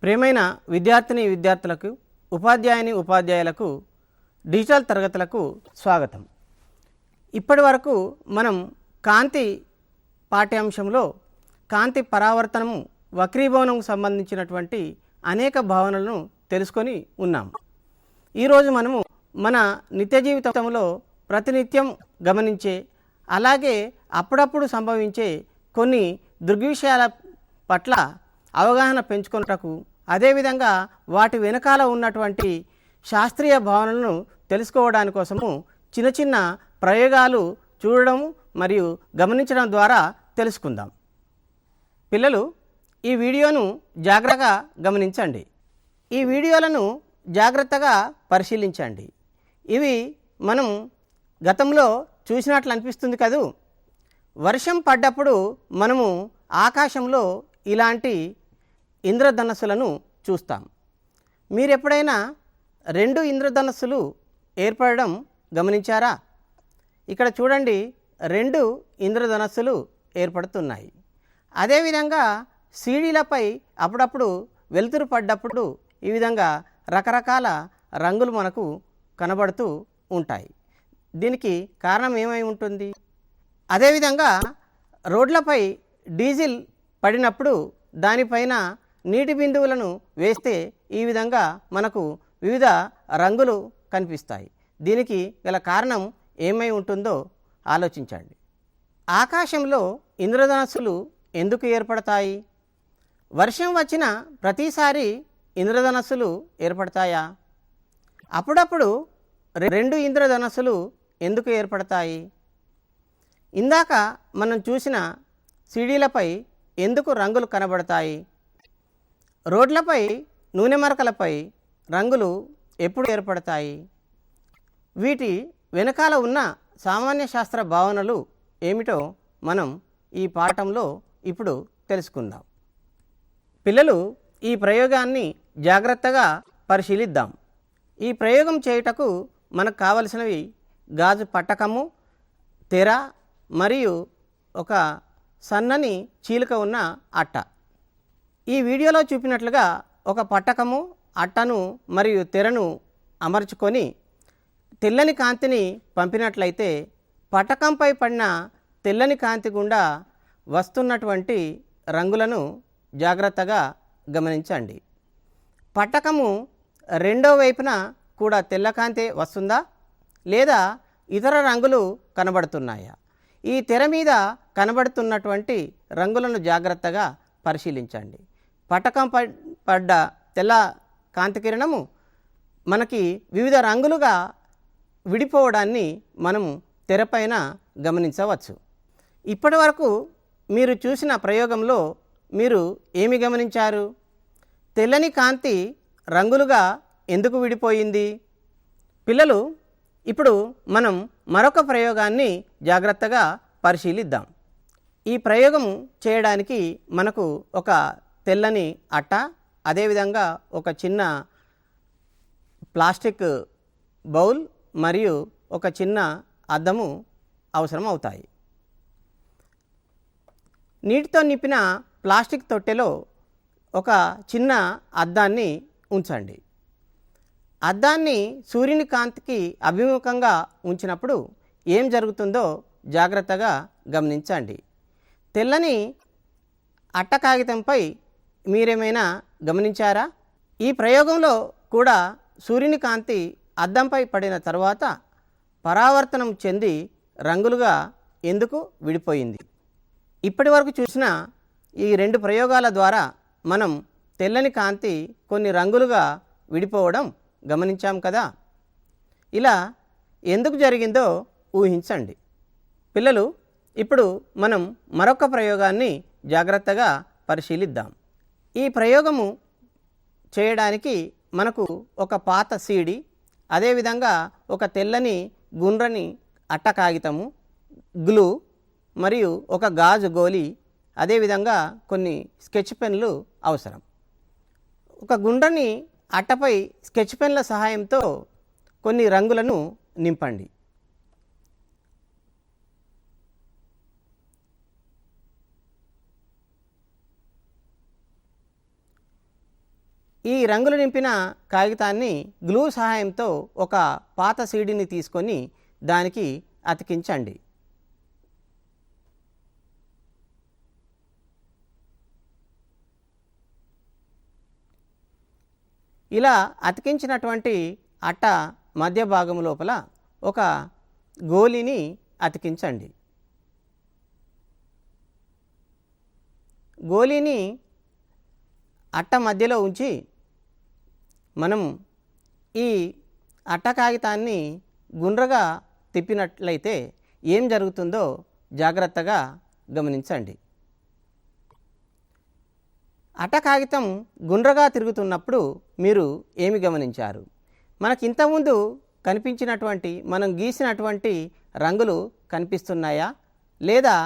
ప్రియమైన విద్యార్థిని విద్యార్థులకు, ఉపాధ్యాయుని ఉపాధ్యాయులకు డిజిటల్ తరగతులకు స్వాగతం. ఇప్పటి వరకు మనం కాంతి పాఠ్యాంశంలో కాంతి పరావర్తనము, వక్రీభవనము సంబంధించినటువంటి అనేక భావనలను తెలుసుకొని ఉన్నాం. ఈరోజు మనము మన నిత్య జీవితంలో ప్రతినిత్యం గమనించే, అలాగే అప్పుడప్పుడు సంభవించే కొన్ని దృగ్విషయాల పట్ల అవగాహన పెంచుకొనుటకు, అదేవిధంగా వాటి వెనకాల ఉన్నటువంటి శాస్త్రీయ భావనలను తెలుసుకోవడానికి కోసము చిన్న చిన్న ప్రయోగాలు చూడడం మరియు గమనించడం ద్వారా తెలుసుకుందాం. పిల్లలు, ఈ వీడియోను జాగ్రత్తగా గమనించండి. ఈ వీడియోలను జాగ్రత్తగా పరిశీలించండి. ఇవి మనం గతంలో చూసినట్లు అనిపిస్తుంది కదూ. వర్షం పడ్డప్పుడు మనము ఆకాశంలో ఇలాంటి ఇంద్రధనస్సులను చూస్తాం. మీరు ఎప్పుడైనా రెండు ఇంద్రధనస్సులు ఏర్పడడం గమనించారా? ఇక్కడ చూడండి, రెండు ఇంద్రధనస్సులు ఏర్పడుతున్నాయి. అదేవిధంగా సీడీలపై అప్పుడప్పుడు వెలుతురు పడ్డప్పుడు ఈ విధంగా రకరకాల రంగులు మనకు కనబడుతూ ఉంటాయి. దీనికి కారణం ఏమై ఉంటుంది? అదేవిధంగా రోడ్లపై డీజిల్ పడినప్పుడు దానిపైన నీటి బిందువులను వేస్తే ఈ విధంగా మనకు వివిధ రంగులు కనిపిస్తాయి. దీనికి గల కారణం ఏమై ఉంటుందో ఆలోచించండి. ఆకాశంలో ఇంద్రధనస్సులు ఎందుకు ఏర్పడతాయి? వర్షం వచ్చిన ప్రతిసారి ఇంద్రధనస్సులు ఏర్పడతాయా? అప్పుడప్పుడు రెండు ఇంద్రధనస్సులు ఎందుకు ఏర్పడతాయి? ఇందాక మనం చూసిన సీడీలపై ఎందుకు రంగులు కనబడతాయి? రోడ్లపై, నూనె మరకలపై రంగులు ఎప్పుడు ఏర్పడతాయి? వీటి వెనకాల ఉన్న సామాన్య శాస్త్ర భావనలు ఏమిటో మనం ఈ పాఠంలో ఇప్పుడు తెలుసుకుందాం. పిల్లలు, ఈ ప్రయోగాన్ని జాగ్రత్తగా పరిశీలిద్దాం. ఈ ప్రయోగం చేయుటకు మనకు కావలసినవి గాజు పట్టకము, తెర మరియు ఒక సన్నని చీలిక ఉన్న అట్ట. ఈ వీడియోలో చూపినట్లుగా ఒక పట్టకము, అట్టను మరియు తెరను అమర్చుకొని తెల్లని కాంతిని పంపినట్లయితే పట్టకంపై పడిన తెల్లని కాంతి గుండా వస్తున్నటువంటి రంగులను జాగ్రత్తగా గమనించండి. పట్టకము రెండో వైపున కూడా తెల్లకాంతి వస్తుందా లేదా ఇతర రంగులు కనబడుతున్నాయా? ఈ తెర మీద కనబడుతున్నటువంటి రంగులను జాగ్రత్తగా పరిశీలించండి. పట్టకం పడ్డ తెల్ల కాంతి కిరణము మనకి వివిధ రంగులుగా విడిపోవడాన్ని మనము తెరపైన గమనించవచ్చు. ఇప్పటి వరకు మీరు చూసిన ప్రయోగంలో మీరు ఏమి గమనించారు? తెల్లని కాంతి రంగులుగా ఎందుకు విడిపోయింది? పిల్లలు, ఇప్పుడు మనం మరొక ప్రయోగాన్ని జాగ్రత్తగా పరిశీలిద్దాం. ఈ ప్రయోగం చేయడానికి మనకు ఒక తెల్లని అట్ట, అదేవిధంగా ఒక చిన్న ప్లాస్టిక్ బౌల్ మరియు ఒక చిన్న అద్దము అవసరం అవుతాయి. నీటితో నింపిన ప్లాస్టిక్ తొట్టెలో ఒక చిన్న అద్దాన్ని ఉంచండి. అద్దాన్ని సూర్యుని కాంతికి అభిముఖంగా ఉంచినప్పుడు ఏం జరుగుతుందో జాగ్రత్తగా గమనించండి. తెల్లని అట్ట కాగితంపై మీరేమైనా గమనించారా? ఈ ప్రయోగంలో కూడా సూర్యుని కాంతి అద్దంపై పడిన తర్వాత పరావర్తనం చెంది రంగులుగా ఎందుకు విడిపోయింది? ఇప్పటి వరకు చూసిన ఈ రెండు ప్రయోగాల ద్వారా మనం తెల్లని కాంతి కొన్ని రంగులుగా విడిపోవడం గమనించాం కదా. ఇలా ఎందుకు జరిగిందో ఊహించండి. పిల్లలు, ఇప్పుడు మనం మరొక ప్రయోగాన్ని జాగ్రత్తగా పరిశీలిద్దాం. ఈ ప్రయోగము చేయడానికి మనకు ఒక పాత సీడీ, అదేవిధంగా ఒక తెల్లని గుండ్రని అట్ట కాగితము, గ్లూ మరియు ఒక గాజు గోలి, అదేవిధంగా కొన్ని స్కెచ్ పెన్లు అవసరం. ఒక గుండ్రని అట్టపై స్కెచ్ పెన్ల సహాయంతో కొన్ని రంగులను నింపండి. ఈ రంగులు నింపిన కాగితాన్ని గ్లూ సహాయంతో ఒక పాత సీడీని తీసుకొని దానికి అతికించండి. ఇలా అతికించినటువంటి అట్ట మధ్య భాగం లోపల ఒక గోలిని అతికించండి. గోలిని అట్ట మధ్యలో ఉంచి మనం ఈ అట్ట కాగితాన్ని గుండ్రగా తిప్పినట్లయితే ఏం జరుగుతుందో జాగ్రత్తగా గమనించండి. అట్ట కాగితం గుండ్రగా తిరుగుతున్నప్పుడు మీరు ఏమి గమనించారు? మనకి ఇంతకుముందు కనిపించినటువంటి మనం గీసినటువంటి రంగులు కనిపిస్తున్నాయా లేదా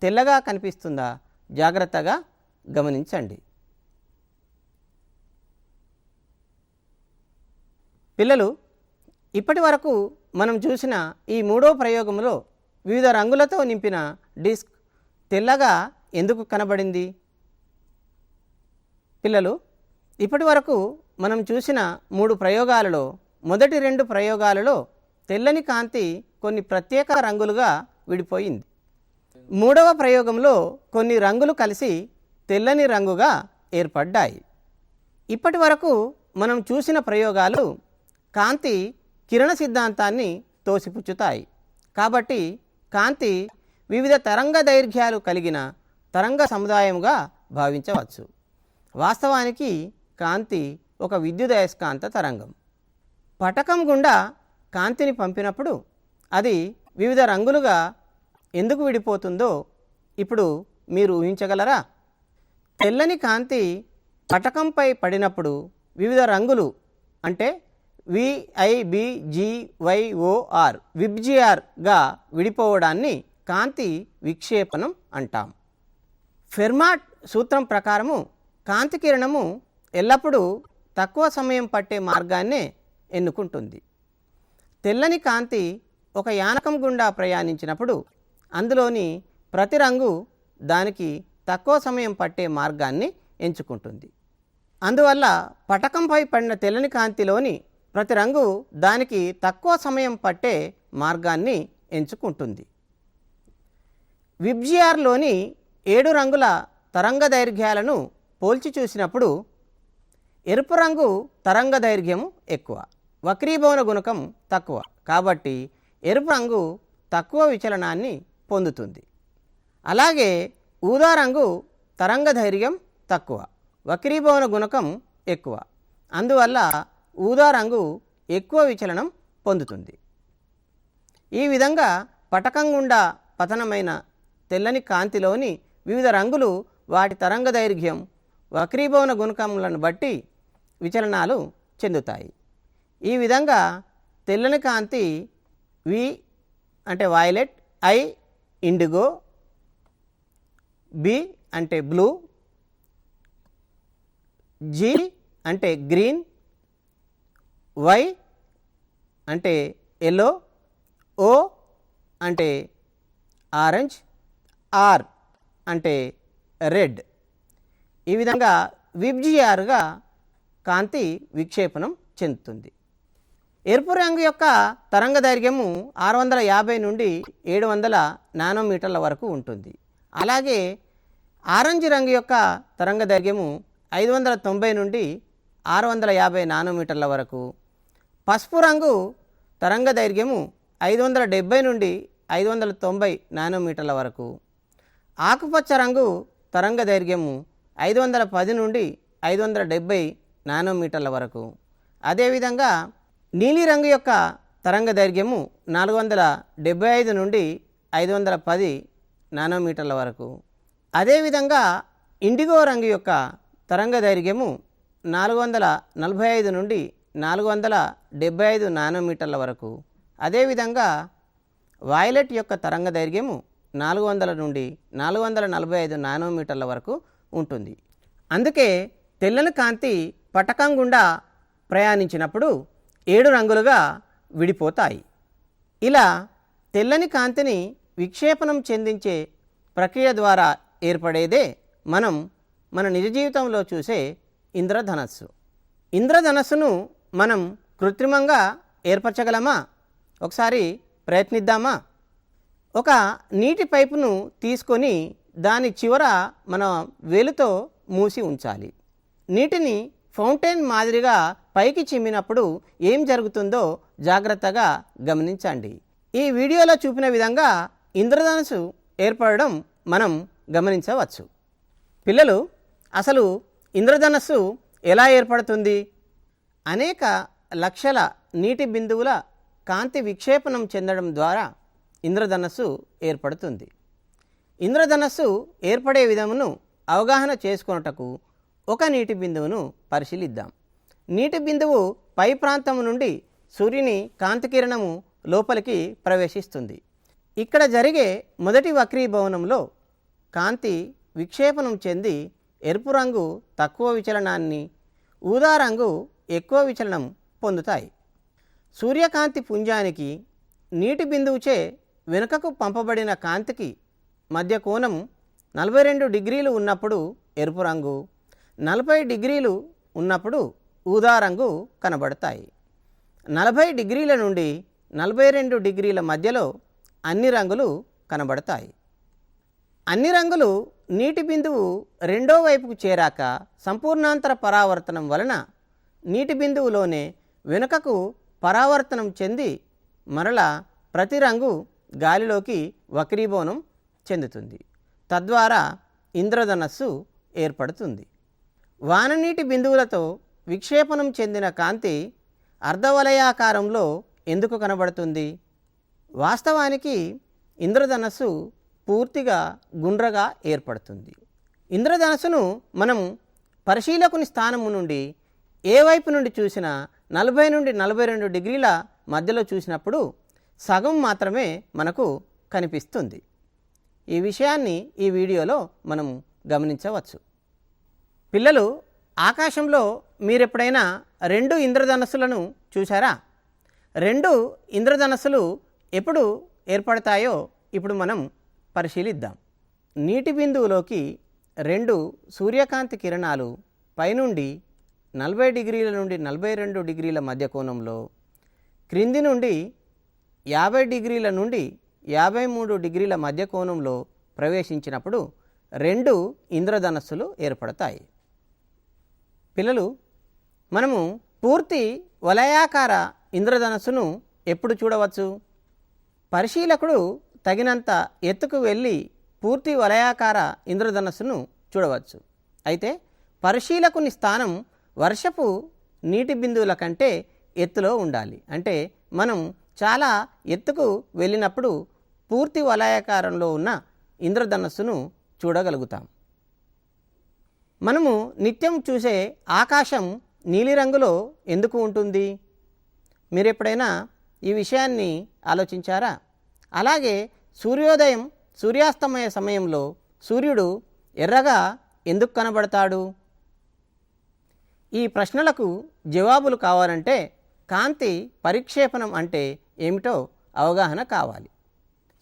తెల్లగా కనిపిస్తుందా? జాగ్రత్తగా గమనించండి. పిల్లలు, ఇప్పటి వరకు మనం చూసిన ఈ మూడో ప్రయోగంలో వివిధ రంగులతో నింపిన డిస్క్ తెల్లగా ఎందుకు కనబడింది? పిల్లలు, ఇప్పటి వరకు మనం చూసిన 3 ప్రయోగాలలో మొదటి 2 ప్రయోగాలలో తెల్లని కాంతి కొన్ని ప్రత్యేక రంగులుగా విడిపోయింది. మూడవ ప్రయోగంలో కొన్ని రంగులు కలిసి తెల్లని రంగుగా ఏర్పడ్డాయి. ఇప్పటి వరకు మనం చూసిన ప్రయోగాలు కాంతి కిరణ సిద్ధాంతాన్ని తోసిపుచ్చుతాయి. కాబట్టి కాంతి వివిధ తరంగ దైర్ఘ్యాలు కలిగిన తరంగ సముదాయముగా భావించవచ్చు. వాస్తవానికి కాంతి ఒక విద్యుదయస్కాంత తరంగం. పటకం గుండా కాంతిని పంపినప్పుడు అది వివిధ రంగులుగా ఎందుకు విడిపోతుందో ఇప్పుడు మీరు ఊహించగలరా? తెల్లని కాంతి పటకంపై పడినప్పుడు వివిధ రంగులు అంటే VIBGYOR విబ్జిఆర్గా విడిపోవడాన్ని కాంతి విక్షేపణం అంటాం. ఫెర్మాట్ సూత్రం ప్రకారము కాంతి కిరణము ఎల్లప్పుడూ తక్కువ సమయం పట్టే మార్గాన్నే ఎన్నుకుంటుంది. తెల్లని కాంతి ఒక యానకం గుండా ప్రయాణించినప్పుడు అందులోని ప్రతి రంగు దానికి తక్కువ సమయం పట్టే మార్గాన్ని ఎంచుకుంటుంది. అందువల్ల పటకంపై పడిన తెల్లని కాంతిలోని ప్రతి రంగు దానికి తక్కువ సమయం పట్టే మార్గాన్ని ఎంచుకుంటుంది. విబ్జిఆర్లోని 7 రంగుల తరంగ దైర్ఘ్యాలను పోల్చి చూసినప్పుడు ఎరుపు రంగు తరంగ దైర్ఘ్యము ఎక్కువ, వక్రీభవన గుణకం తక్కువ. కాబట్టి ఎరుపు రంగు తక్కువ విచలనాన్ని పొందుతుంది. అలాగే ఊదా రంగు తరంగ దైర్ఘ్యం తక్కువ, వక్రీభవన గుణకం ఎక్కువ. అందువల్ల ఊదా రంగు ఎక్కువ విచలనం పొందుతుంది. ఈ విధంగా పటకం గుండా పతనమైన తెల్లని కాంతిలోని వివిధ రంగులు వాటి తరంగ దైర్ఘ్యం, వక్రీభవన గుణకములను బట్టి విచలనాలు చెందుతాయి. ఈ విధంగా తెల్లని కాంతి V అంటే వైలెట్, I ఇండిగో, B అంటే బ్లూ, G అంటే గ్రీన్, Y అంటే ఎల్లో, O అంటే ఆరెంజ్, R అంటే రెడ్. ఈ విధంగా విబ్జిఆర్గా కాంతి విక్షేపణం చెందుతుంది. ఎరుపు రంగు యొక్క తరంగ దైర్ఘ్యము 650 నుండి 700 నానోమీటర్ల వరకు ఉంటుంది. అలాగే ఆరెంజ్ రంగు యొక్క తరంగ దైర్ఘ్యము 590 నుండి 650 నానోమీటర్ల వరకు, పసుపు రంగు తరంగ దైర్ఘ్యము 570 నుండి 590 నానోమీటర్ల వరకు, ఆకుపచ్చ రంగు తరంగ దైర్ఘ్యము 510 నుండి 570 నానోమీటర్ల వరకు. అదేవిధంగా నీలిరంగు యొక్క తరంగ దైర్ఘ్యము 475 నుండి 510 నానోమీటర్ల వరకు. అదేవిధంగా ఇండిగో రంగు యొక్క తరంగ దైర్ఘ్యము 445 నుండి 475 నానోమీటర్ల వరకు. అదేవిధంగా వైలెట్ యొక్క తరంగ దైర్ఘ్యము 400 నుండి 445 నానోమీటర్ల వరకు ఉంటుంది. అందుకే తెల్లని కాంతి పటకం గుండా ప్రయాణించినప్పుడు 7 రంగులుగా విడిపోతాయి. ఇలా తెల్లని కాంతిని విక్షేపణం చెందించే ప్రక్రియ ద్వారా ఏర్పడేదే మన నిజ జీవితంలో చూసే ఇంద్రధనస్సు. ఇంద్రధనస్సును మనం కృత్రిమంగా ఏర్పరచగలమా? ఒకసారి ప్రయత్నిద్దామా? ఒక నీటి పైపును తీసుకొని దాని చివర మన వేలుతో మూసి ఉంచాలి. నీటిని ఫౌంటైన్ మాదిరిగా పైకి చిమ్మినప్పుడు ఏం జరుగుతుందో జాగ్రత్తగా గమనించండి. ఈ వీడియోలో చూపిన విధంగా ఇంద్రధనుస్సు ఏర్పడడం మనం గమనించవచ్చు. పిల్లలు, అసలు ఇంద్రధనస్సు ఎలా ఏర్పడుతుంది? అనేక లక్షల నీటి బిందువుల కాంతి విక్షేపణం చెందడం ద్వారా ఇంద్రధనస్సు ఏర్పడుతుంది. ఇంద్రధనస్సు ఏర్పడే విధమును అవగాహన చేసుకొనుటకు ఒక నీటి బిందువును పరిశీలిద్దాం. నీటి బిందువు పై ప్రాంతం నుండి సూర్యుని కాంతికిరణము లోపలికి ప్రవేశిస్తుంది. ఇక్కడ జరిగే మొదటి వక్రీభవనంలో కాంతి విక్షేపణం చెంది ఎరుపు రంగు తక్కువ విచలనాన్ని, ఊదా రంగు ఎక్కువ విచలనం పొందుతాయి. సూర్యకాంతి పుంజానికి నీటి బిందువుచే వెనుకకు పంపబడిన కాంతికి మధ్య కోణం 42 డిగ్రీలు ఉన్నప్పుడు ఎరుపు రంగు, 40 డిగ్రీలు ఉన్నప్పుడు ఊదా రంగు కనబడతాయి. 40 డిగ్రీల నుండి 42 డిగ్రీల మధ్యలో అన్ని రంగులు కనబడతాయి. అన్ని రంగులు నీటి బిందువు రెండో వైపుకు చేరాక సంపూర్ణాంతర పరావర్తనం వలన నీటి బిందువులోనే వెనుకకు పరావర్తనం చెంది మరలా ప్రతి రంగు గాలిలోకి వక్రీభవనం చెందుతుంది. తద్వారా ఇంద్రధనస్సు ఏర్పడుతుంది. వాననీటి బిందువులతో విక్షేపణం చెందిన కాంతి అర్ధవలయాకారంలో ఎందుకు కనబడుతుంది? వాస్తవానికి ఇంద్రధనస్సు పూర్తిగా గుండ్రగా ఏర్పడుతుంది. ఇంద్రధనస్సును మనం పరిశీలకుని స్థానము నుండి ఏ వైపు నుండి చూసినా 40 నుండి 42 డిగ్రీల మధ్యలో చూసినప్పుడు సగం మాత్రమే మనకు కనిపిస్తుంది. ఈ విషయాన్ని ఈ వీడియోలో మనం గమనించవచ్చు. పిల్లలు, ఆకాశంలో మీరెప్పుడైనా 2 ఇంద్రధనస్సులను చూసారా? 2 ఇంద్రధనస్సులు ఎప్పుడు ఏర్పడతాయో ఇప్పుడు మనం పరిశీలిద్దాం. నీటి బిందువులోకి 2 సూర్యకాంతి కిరణాలు పైనుండి 40 డిగ్రీల నుండి 42 డిగ్రీల మధ్య కోణంలో, క్రింది నుండి 50 డిగ్రీల నుండి 53 డిగ్రీల మధ్య కోణంలో ప్రవేశించినప్పుడు 2 ఇంద్రధనస్సులు ఏర్పడతాయి. పిల్లలు, మనము పూర్తి వలయాకార ఇంద్రధనస్సును ఎప్పుడు చూడవచ్చు? పరిశీలకుడు తగినంత ఎత్తుకు వెళ్ళి పూర్తి వలయాకార ఇంద్రధనస్సును చూడవచ్చు. అయితే పరిశీలకుని స్థానం వర్షపు నీటి బిందువుల కంటే ఎత్తులో ఉండాలి. అంటే మనం చాలా ఎత్తుకు వెళ్ళినప్పుడు పూర్తి వలయాకారంలో ఉన్న ఇంద్రధనస్సును చూడగలుగుతాం. మనము నిత్యం చూసే ఆకాశం నీలిరంగులో ఎందుకు ఉంటుంది? మీరు ఎప్పుడైనా ఈ విషయాన్ని ఆలోచించారా? అలాగే సూర్యోదయం, సూర్యాస్తమయ సమయంలో సూర్యుడు ఎర్రగా ఎందుకు కనబడతాడు? ఈ ప్రశ్నలకు జవాబులు కావాలంటే కాంతి పరిక్షేపణం అంటే ఏమిటో అవగాహన కావాలి.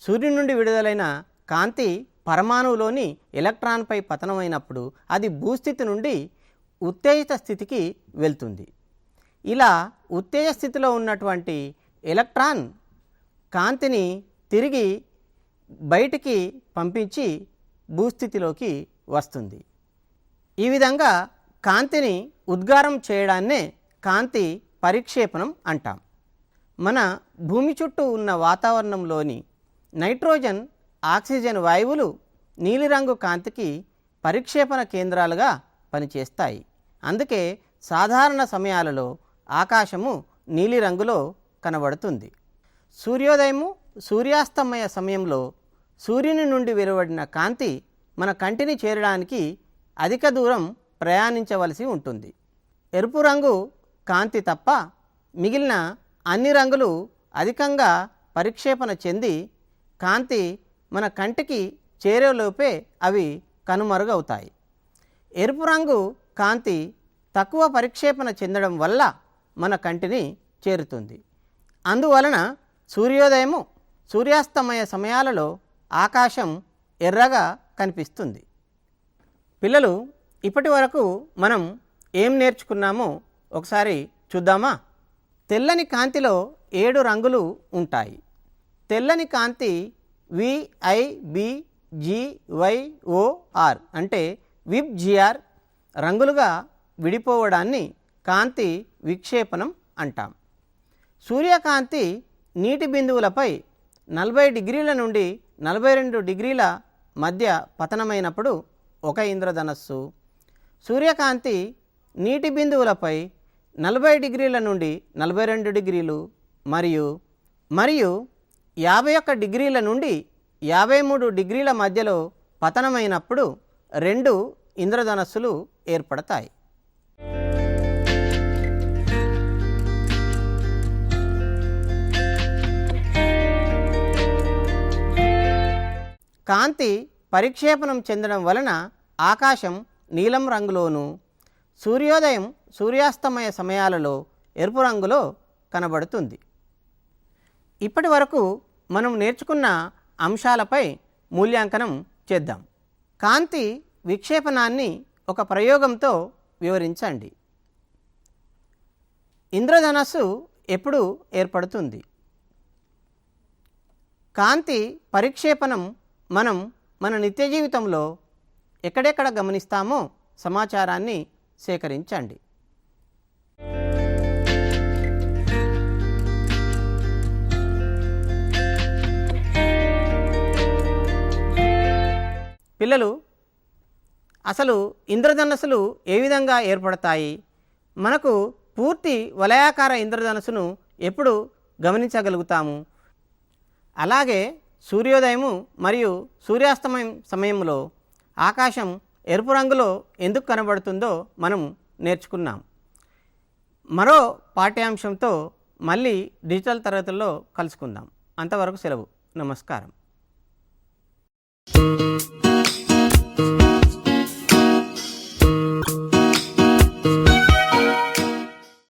సూర్యుడి నుండి విడుదలైన కాంతి పరమాణువులోని ఎలక్ట్రాన్పై పతనమైనప్పుడు అది భూస్థితి నుండి ఉత్తేజిత స్థితికి వెళ్తుంది. ఇలా ఉత్తేజ స్థితిలో ఉన్నటువంటి ఎలక్ట్రాన్ కాంతిని తిరిగి బయటికి పంపించి భూస్థితిలోకి వస్తుంది. ఈ విధంగా కాంతిని ఉద్గారం చేయడాన్నే కాంతి పరిక్షేపణం అంటాం. మన భూమి చుట్టూ ఉన్న వాతావరణంలోని నైట్రోజన్, ఆక్సిజన్ వాయువులు నీలిరంగు కాంతికి పరిక్షేపణ కేంద్రాలుగా పనిచేస్తాయి. అందుకే సాధారణ సమయాలలో ఆకాశము నీలిరంగులో కనబడుతుంది. సూర్యోదయము, సూర్యాస్తమయ సమయంలో సూర్యుని నుండి వెలువడిన కాంతి మన కంటిని చేరడానికి అధిక దూరం ప్రయాణించవలసి ఉంటుంది. ఎరుపు రంగు కాంతి తప్ప మిగిలిన అన్ని రంగులు అధికంగా పరిక్షేపణ చెంది కాంతి మన కంటికి చేరేలోపే అవి కనుమరుగవుతాయి. ఎరుపు రంగు కాంతి తక్కువ పరిక్షేపణ చెందడం వల్ల మన కంటిని చేరుతుంది. అందువలన సూర్యోదయము, సూర్యాస్తమయ సమయాలలో ఆకాశం ఎర్రగా కనిపిస్తుంది. పిల్లలు, ఇప్పటి వరకు మనం ఏం నేర్చుకున్నామో ఒకసారి చూద్దామా? తెల్లని కాంతిలో 7 రంగులు ఉంటాయి. తెల్లని కాంతి VIBGYOR అంటే విబ్జిఆర్ రంగులుగా విడిపోవడాన్ని కాంతి విక్షేపణం అంటాం. సూర్యకాంతి నీటి బిందువులపై 40 డిగ్రీల నుండి 42 డిగ్రీల మధ్య పతనమైనప్పుడు ఒక ఇంద్రధనస్సు, సూర్యకాంతి నీటి బిందువులపై 40 డిగ్రీల నుండి 42 డిగ్రీలు మరియు 51 డిగ్రీల నుండి 53 డిగ్రీల మధ్యలో పతనమైనప్పుడు 2 ఇంద్రధనస్సులు ఏర్పడతాయి. కాంతి పరిక్షేపణం చెందడం వలన ఆకాశం నీలం రంగులోను, సూర్యోదయం సూర్యాస్తమయ సమయాలలో ఎరుపు రంగులో కనబడుతుంది. ఇప్పటి వరకు మనం నేర్చుకున్న అంశాలపై మూల్యాంకనం చేద్దాం. కాంతి విక్షేపణాన్ని ఒక ప్రయోగంతో వివరించండి. ఇంద్రధనస్సు ఎప్పుడు ఏర్పడుతుంది? కాంతి పరిక్షేపణం మనం మన నిత్య జీవితంలో ఎక్కడెక్కడ గమనిస్తామో సమాచారాన్ని సేకరించండి. పిల్లలు, అసలు ఇంద్రధనస్సులు ఏ విధంగా ఏర్పడతాయి? మనకు పూర్తి వలయాకార ఇంద్రధనస్సును ఎప్పుడు గమనించగలుగుతాము? అలాగే సూర్యోదయము మరియు సూర్యాస్తమయం సమయంలో ఆకాశం ఎరుపు రంగులో ఎందుకు కనబడుతుందో మనం నేర్చుకున్నాం. మరో పాఠ్యాంశంతో మళ్ళీ డిజిటల్ తరగతుల్లో కలుసుకుందాం. అంతవరకు సెలవు. నమస్కారం.